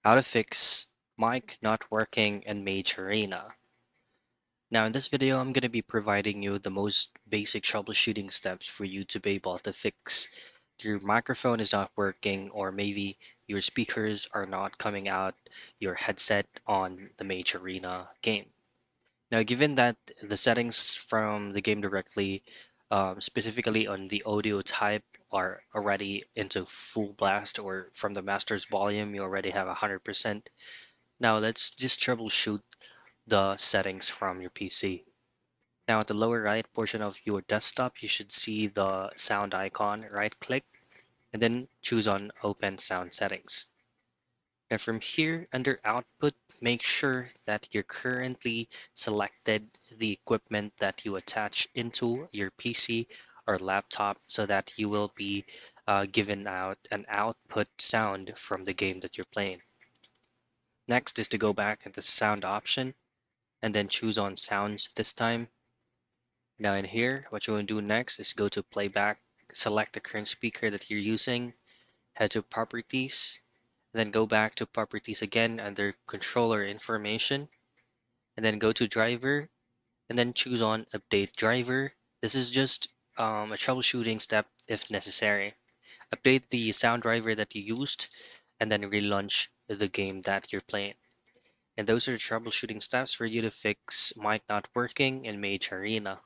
How to fix mic not working in Mage Arena. Now in this video, I'm going to be providing you the most basic troubleshooting steps for you to be able to fix your microphone is not working, or maybe your speakers are not coming out your headset on the Mage Arena game. Now, given that the settings from the game directly, specifically on the audio type, are already into full blast, or from the master's volume, you already have 100%. Now let's just troubleshoot the settings from your PC. Now at the lower right portion of your desktop, you should see the sound icon. Right click and then choose on Open Sound Settings. Now from here, under Output, make sure that you're currently selected the equipment that you attach into your PC or laptop so that you will be given out an output sound from the game that you're playing. Next is to go back at the sound option and then choose on sounds this time. Now in here, what you want to do next is go to playback, select the current speaker that you're using, head to properties, then go back to properties again under controller information, and then go to driver, and then choose on update driver. This is just a troubleshooting step if necessary. Update the sound driver that you used, and then relaunch the game that you're playing. And those are the troubleshooting steps for you to fix mic not working in Mage Arena.